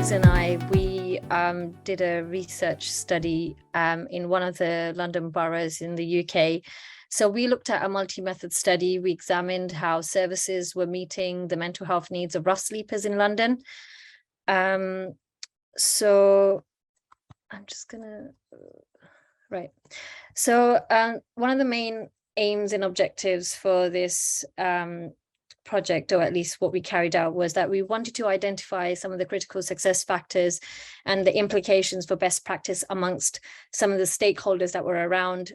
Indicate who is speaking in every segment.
Speaker 1: Brookes and I, we did a research study in one of the London boroughs in the UK. So we looked at a multi-method study. We examined how services were meeting the mental health needs of rough sleepers in London. So I'm just gonna, right. So one of the main aims and objectives for this project, or at least what we carried out, was that we wanted to identify some of the critical success factors and the implications for best practice amongst some of the stakeholders that were around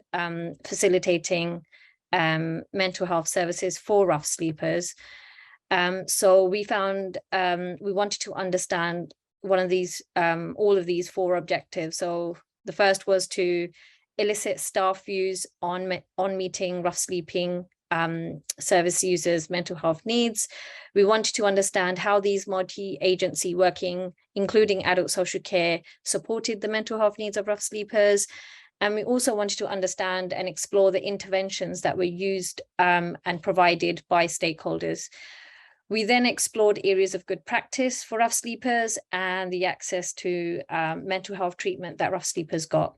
Speaker 1: facilitating mental health services for rough sleepers. So we found we wanted to understand one of these, all of these four objectives. So the first was to elicit staff views on meeting rough sleeping service users' mental health needs. We wanted to understand how these multi-agency working, including adult social care, supported the mental health needs of rough sleepers. And we also wanted to understand and explore the interventions that were used and provided by stakeholders. We then explored areas of good practice for rough sleepers and the access to mental health treatment that rough sleepers got.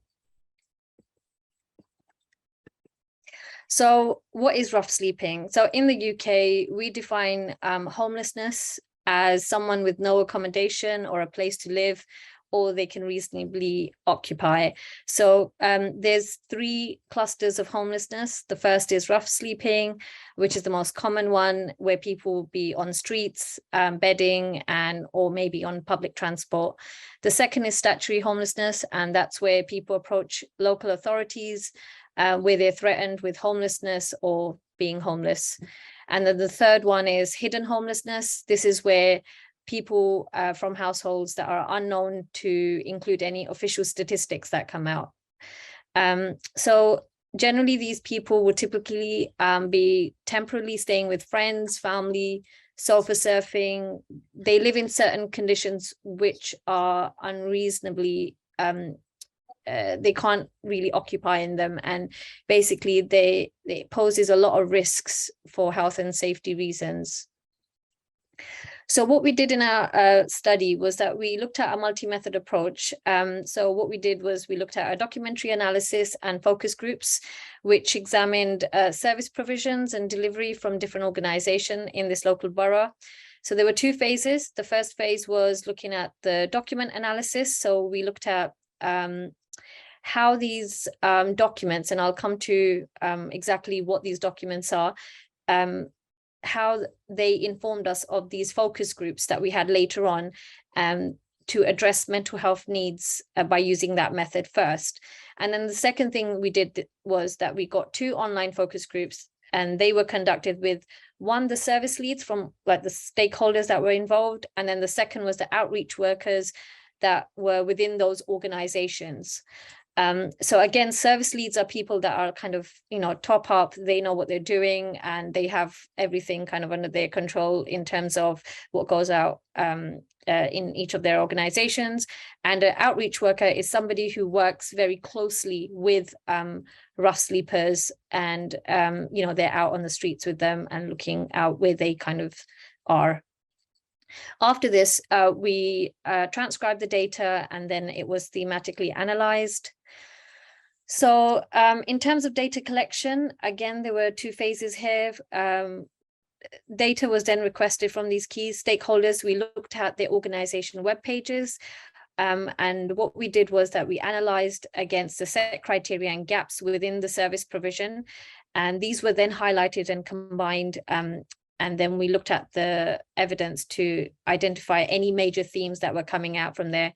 Speaker 1: So what is rough sleeping? So in the UK, we define homelessness as someone with no accommodation or a place to live, or they can reasonably occupy. So there's three clusters of homelessness. The first is rough sleeping, which is the most common one, where people will be on streets, bedding, or maybe on public transport. The second is statutory homelessness, and that's where people approach local authorities where they're threatened with homelessness or being homeless. And then the third one is hidden homelessness. This is where people from households that are unknown to include any official statistics that come out. So generally, these people would typically be temporarily staying with friends, family, sofa surfing. They live in certain conditions which are unreasonably they can't really occupy in them, and basically it poses a lot of risks for health and safety reasons. So what we did in our study was that we looked at a multi-method approach. So what we did was we looked at a documentary analysis and focus groups, which examined service provisions and delivery from different organizations in this local borough. So there were two phases. The first phase was looking at the document analysis. So we looked at how these documents, and I'll come to exactly what these documents are, how they informed us of these focus groups that we had later on to address mental health needs by using that method first. And then the second thing we did was that we got two online focus groups, and they were conducted with one, the service leads from like the stakeholders that were involved, and then the second was the outreach workers that were within those organizations. So again, service leads are people that are kind of, top up, they know what they're doing, and they have everything kind of under their control in terms of what goes out in each of their organizations. And an outreach worker is somebody who works very closely with rough sleepers, and, they're out on the streets with them and looking out where they kind of are. After this, we transcribed the data, and then it was thematically analyzed. So in terms of data collection, again, there were two phases here. Data was then requested from these key stakeholders. We looked at their organization web pages. And what we did was that we analyzed against the set criteria and gaps within the service provision. And these were then highlighted and combined. And then we looked at the evidence to identify any major themes that were coming out from there.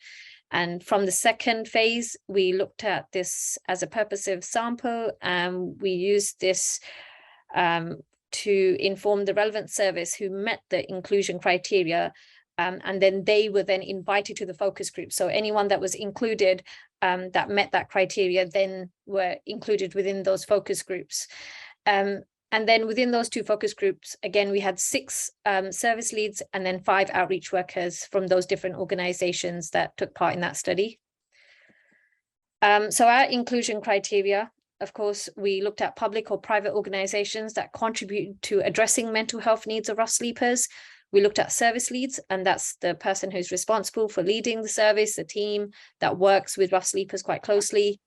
Speaker 1: And from the second phase, we looked at this as a purposive sample, and we used this to inform the relevant service who met the inclusion criteria. And then they were then invited to the focus group. So anyone that was included that met that criteria then were included within those focus groups. And then within those two focus groups, again, we had 6 service leads and then 5 outreach workers from those different organizations that took part in that study. So our inclusion criteria, of course, we looked at public or private organizations that contribute to addressing mental health needs of rough sleepers. We looked at service leads, and that's the person who's responsible for leading the service, the team that works with rough sleepers quite closely.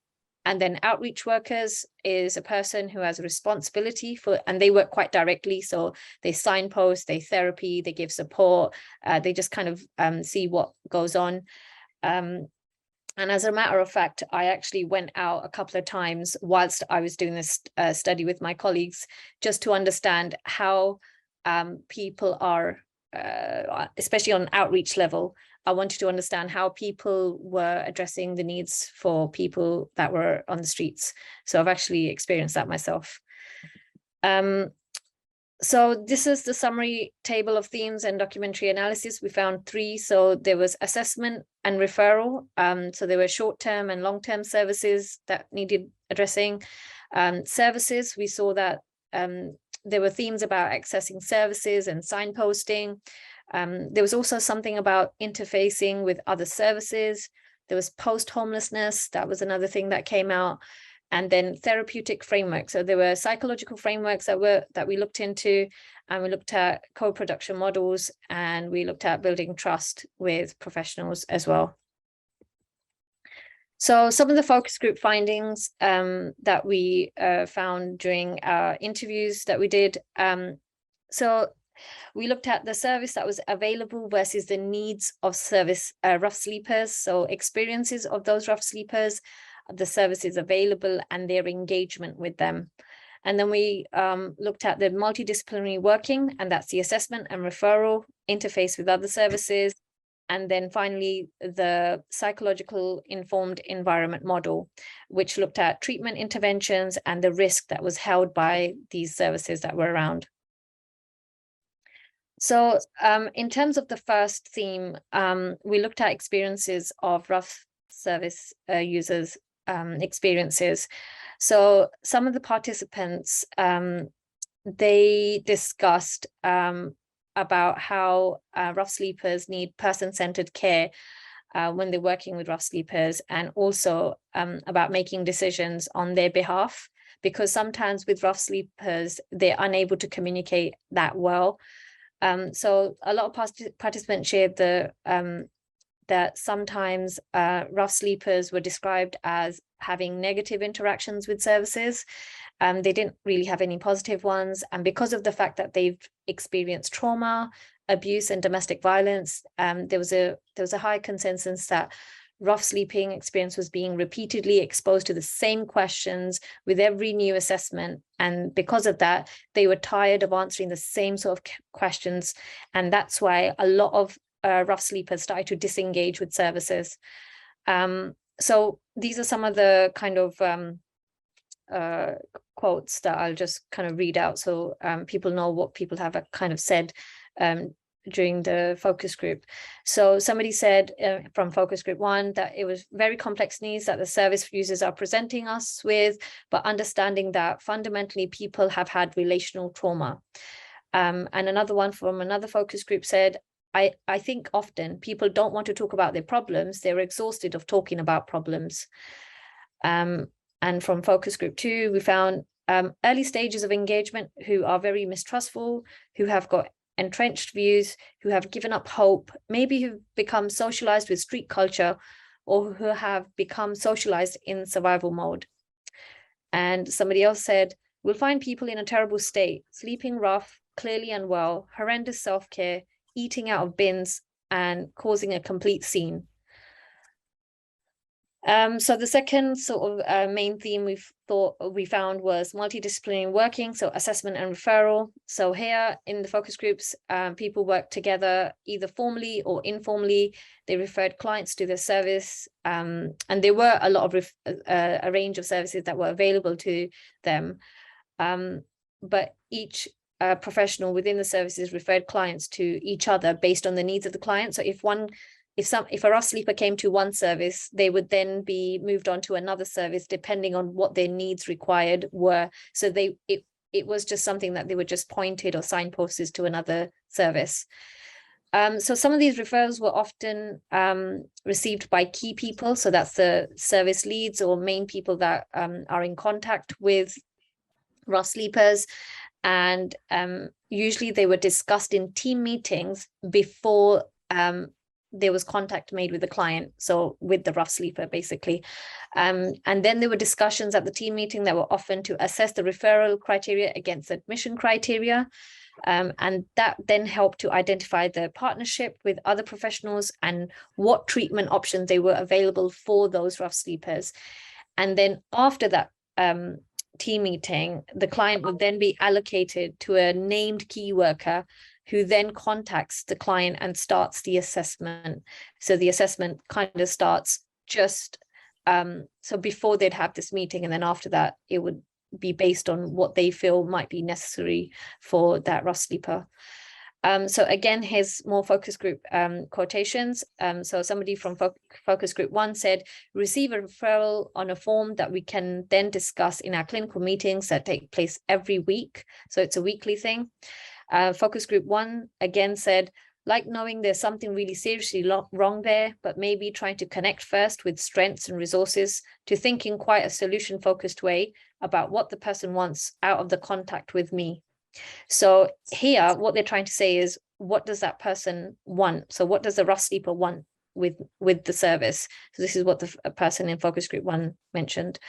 Speaker 1: And then outreach workers is a person who has a responsibility for, and they work quite directly. So they signpost, they therapy, they give support, they just kind of see what goes on. And as a matter of fact, I actually went out a couple of times whilst I was doing this study with my colleagues, just to understand how people are, especially on outreach level. I wanted to understand how people were addressing the needs for people that were on the streets. So I've actually experienced that myself. So this is the summary table of themes and documentary analysis. We found 3. So there was assessment and referral. So there were short-term and long-term services that needed addressing. Services, we saw that there were themes about accessing services and signposting. There was also something about interfacing with other services. There was post-homelessness. That was another thing that came out. And then therapeutic frameworks. So there were psychological frameworks that we looked into, and we looked at co-production models, and we looked at building trust with professionals as well. So some of the focus group findings that we found during our interviews that we did. So we looked at the service that was available versus the needs of service rough sleepers. So experiences of those rough sleepers, the services available, and their engagement with them. And then we looked at the multidisciplinary working, and that's the assessment and referral, interface with other services. And then finally, the psychological informed environment model, which looked at treatment interventions and the risk that was held by these services that were around. So in terms of the first theme, we looked at experiences of rough service users' experiences. So some of the participants, they discussed about how rough sleepers need person-centered care when they're working with rough sleepers, and also about making decisions on their behalf, because sometimes with rough sleepers, they're unable to communicate that well. So a lot of participants shared that sometimes rough sleepers were described as having negative interactions with services. They didn't really have any positive ones. And because of the fact that they've experienced trauma, abuse, and domestic violence, there was a high consensus that rough sleeping experience was being repeatedly exposed to the same questions with every new assessment. And because of that, they were tired of answering the same sort of questions. And that's why a lot of rough sleepers started to disengage with services. So these are some of the kind of quotes that I'll just kind of read out, so people know what people have kind of said during the focus group. So somebody said from focus group 1 that it was very complex needs that the service users are presenting us with, but understanding that fundamentally people have had relational trauma. And another one from another focus group said, I think often people don't want to talk about their problems. They're exhausted of talking about problems. And from focus group 2, we found early stages of engagement who are very mistrustful, who have got entrenched views, who have given up hope, maybe who've become socialized with street culture, or who have become socialized in survival mode. And somebody else said, we'll find people in a terrible state, sleeping rough, clearly unwell, horrendous self-care, eating out of bins, and causing a complete scene. So the second sort of main theme we found was multidisciplinary working, so assessment and referral. So here in the focus groups, people work together either formally or informally. They referred clients to the service, and there were a lot of a range of services that were available to them. But each professional within the services referred clients to each other based on the needs of the client. So if a rough sleeper came to one service, they would then be moved on to another service depending on what their needs required were. So it was just something that they were just pointed or signposted to another service. So some of these referrals were often received by key people. So that's the service leads or main people that are in contact with rough sleepers. And usually they were discussed in team meetings before there was contact made with the client, so with the rough sleeper basically. And then there were discussions at the team meeting that were often to assess the referral criteria against admission criteria. And that then helped to identify the partnership with other professionals and what treatment options they were available for those rough sleepers. And then after that team meeting, the client would then be allocated to a named key worker who then contacts the client and starts the assessment. So the assessment kind of starts just so before they'd have this meeting, and then after that it would be based on what they feel might be necessary for that rough sleeper. So again, here's more focus group quotations. So somebody from focus group 1 said, receive a referral on a form that we can then discuss in our clinical meetings that take place every week. So it's a weekly thing. Focus group 1 again said, like knowing there's something really seriously wrong there, but maybe trying to connect first with strengths and resources to think in quite a solution-focused way about what the person wants out of the contact with me. So here, what they're trying to say is, what does that person want? So what does the rough sleeper want with the service? So this is what the person in focus group 1 mentioned.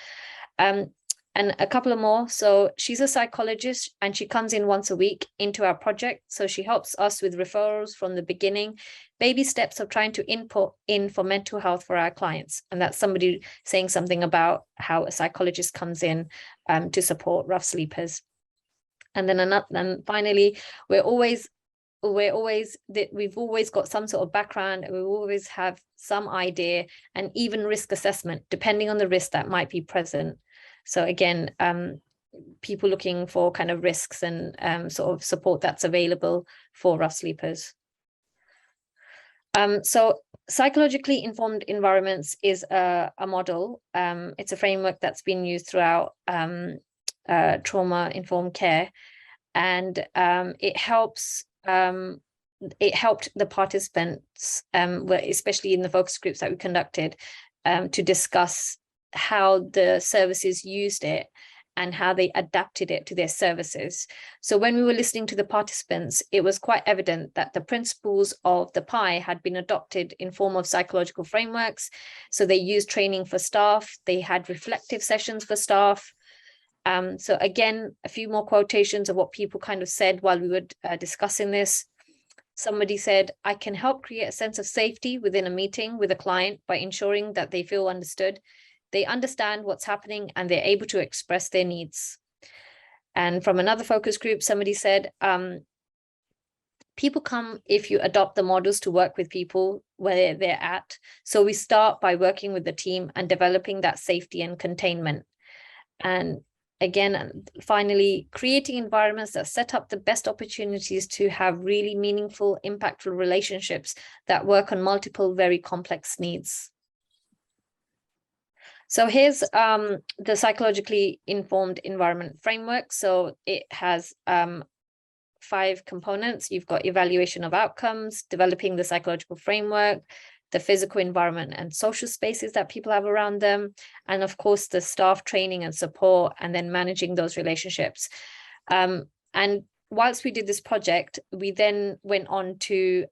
Speaker 1: And a couple of more. So she's a psychologist and she comes in once a week into our project. So she helps us with referrals from the beginning, baby steps of trying to input in for mental health for our clients. And that's somebody saying something about how a psychologist comes in to support rough sleepers. And then finally, we've always got some sort of background, and we always have some idea and even risk assessment, depending on the risk that might be present. So again, people looking for kind of risks and sort of support that's available for rough sleepers. So psychologically informed environments is a model. It's a framework that's been used throughout trauma-informed care, and it helped the participants, especially in the focus groups that we conducted, to discuss how the services used it and how they adapted it to their services. So when we were listening to the participants, it was quite evident that the principles of the PI had been adopted in form of psychological frameworks. So they used training for staff, they had reflective sessions for staff. So again, a few more quotations of what people kind of said while we were discussing this. Somebody said, I can help create a sense of safety within a meeting with a client by ensuring that they feel understood. They understand what's happening and they're able to express their needs. And from another focus group, somebody said, people come if you adopt the models to work with people where they're at. So we start by working with the team and developing that safety and containment. And again, finally, creating environments that set up the best opportunities to have really meaningful, impactful relationships that work on multiple, very complex needs. So here's the psychologically informed environment framework. So it has 5 components. You've got evaluation of outcomes, developing the psychological framework, the physical environment and social spaces that people have around them, and of course the staff training and support, and then managing those relationships. And whilst we did this project, we then went on to,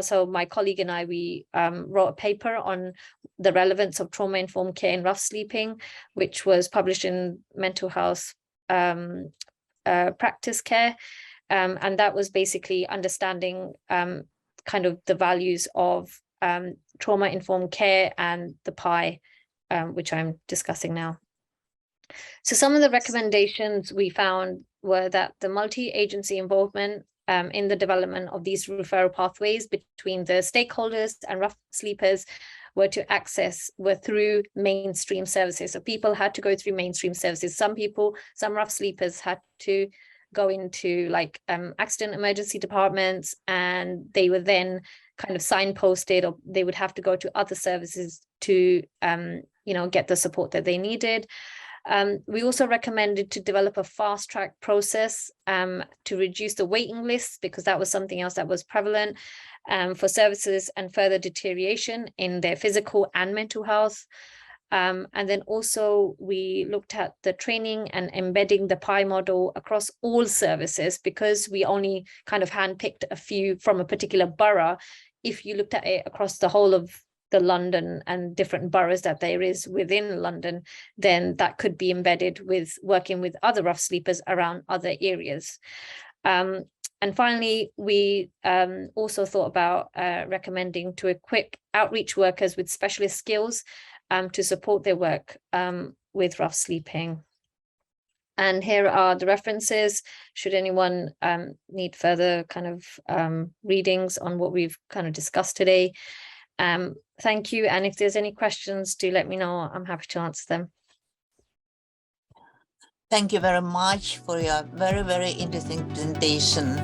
Speaker 1: so my colleague and I, we wrote a paper on the relevance of trauma-informed care in rough sleeping, which was published in Mental Health Practice Care. And that was basically understanding kind of the values of trauma-informed care and the PI, which I'm discussing now. So some of the recommendations we found were that the multi-agency involvement in the development of these referral pathways between the stakeholders and rough sleepers were through mainstream services. So people had to go through mainstream services. Some rough sleepers had to go into like accident emergency departments, and they were then kind of signposted, or they would have to go to other services to get the support that they needed. We also recommended to develop a fast track process to reduce the waiting lists, because that was something else that was prevalent for services and further deterioration in their physical and mental health. And then also we looked at the training and embedding the PI model across all services, because we only kind of handpicked a few from a particular borough. If you looked at it across the whole of the London and different boroughs that there is within London, then that could be embedded with working with other rough sleepers around other areas. And finally, we also thought about recommending to equip outreach workers with specialist skills to support their work with rough sleeping. And here are the references, should anyone need further kind of readings on what we've kind of discussed today. Thank you. And if there's any questions, do let me know. I'm happy to answer them.
Speaker 2: Thank you very much for your very, very interesting presentation.